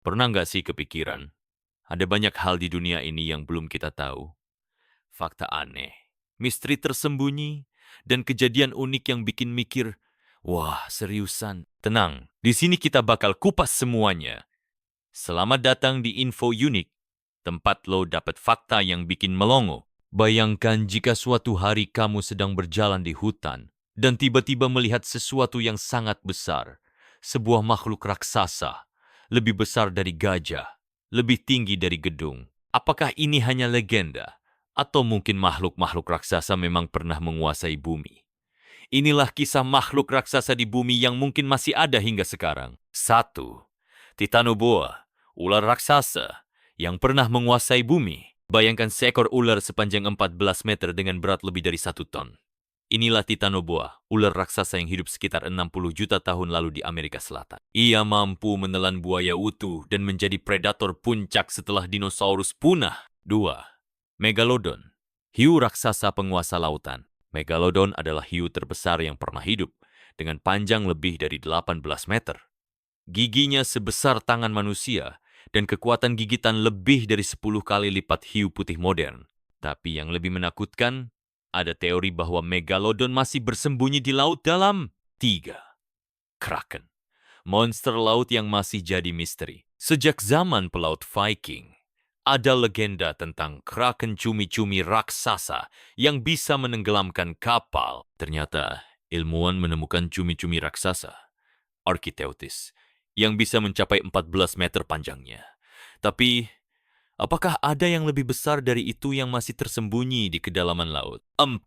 Pernah nggak sih kepikiran, ada banyak hal di dunia ini yang belum kita tahu? Fakta aneh, misteri tersembunyi, dan kejadian unik yang bikin mikir, wah seriusan. Tenang, di sini kita bakal kupas semuanya. Selamat datang di Info Unik, tempat lo dapat fakta yang bikin melongo. Bayangkan jika suatu hari kamu sedang berjalan di hutan, dan tiba-tiba melihat sesuatu yang sangat besar. Sebuah makhluk raksasa, lebih besar dari gajah, lebih tinggi dari gedung. Apakah ini hanya legenda? Atau mungkin makhluk-makhluk raksasa memang pernah menguasai bumi? Inilah kisah makhluk raksasa di bumi yang mungkin masih ada hingga sekarang. 1. Titanoboa, ular raksasa yang pernah menguasai bumi. Bayangkan seekor ular sepanjang 14 meter dengan berat lebih dari 1 ton. Inilah Titanoboa, ular raksasa yang hidup sekitar 60 juta tahun lalu di Amerika Selatan. Ia mampu menelan buaya utuh dan menjadi predator puncak setelah dinosaurus punah. 2. Megalodon, hiu raksasa penguasa lautan. Megalodon adalah hiu terbesar yang pernah hidup, dengan panjang lebih dari 18 meter. Giginya sebesar tangan manusia, dan kekuatan gigitan lebih dari 10 kali lipat hiu putih modern. Tapi yang lebih menakutkan, ada teori bahwa Megalodon masih bersembunyi di laut dalam. 3. Kraken, monster laut yang masih jadi misteri. Sejak zaman pelaut Viking, ada legenda tentang kraken cumi-cumi raksasa yang bisa menenggelamkan kapal. Ternyata, ilmuwan menemukan cumi-cumi raksasa, Archaeoteuthis, yang bisa mencapai 14 meter panjangnya. Tapi, apakah ada yang lebih besar dari itu yang masih tersembunyi di kedalaman laut? 4.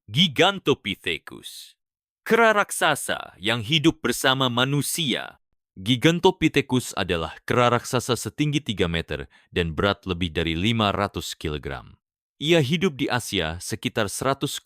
Gigantopithecus, kera raksasa yang hidup bersama manusia. Gigantopithecus adalah kera raksasa setinggi 3 meter dan berat lebih dari 500 kilogram. Ia hidup di Asia sekitar 100,000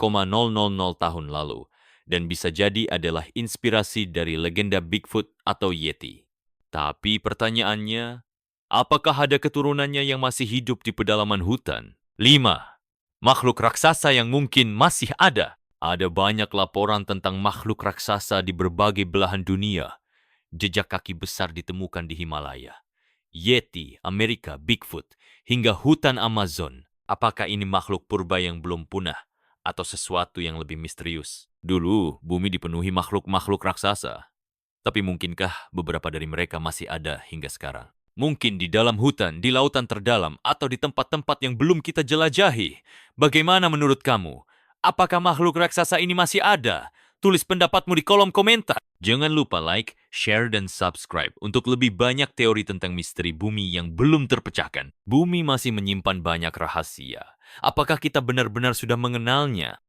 tahun lalu dan bisa jadi adalah inspirasi dari legenda Bigfoot atau Yeti. Tapi pertanyaannya, apakah ada keturunannya yang masih hidup di pedalaman hutan? 5. Makhluk raksasa yang mungkin masih ada. Ada banyak laporan tentang makhluk raksasa di berbagai belahan dunia. Jejak kaki besar ditemukan di Himalaya, Yeti, Amerika, Bigfoot, hingga hutan Amazon. Apakah ini makhluk purba yang belum punah atau sesuatu yang lebih misterius? Dulu, bumi dipenuhi makhluk-makhluk raksasa. Tapi mungkinkah beberapa dari mereka masih ada hingga sekarang? Mungkin di dalam hutan, di lautan terdalam, atau di tempat-tempat yang belum kita jelajahi. Bagaimana menurut kamu? Apakah makhluk raksasa ini masih ada? Tulis pendapatmu di kolom komentar. Jangan lupa like, share, dan subscribe untuk lebih banyak teori tentang misteri bumi yang belum terpecahkan. Bumi masih menyimpan banyak rahasia. Apakah kita benar-benar sudah mengenalnya?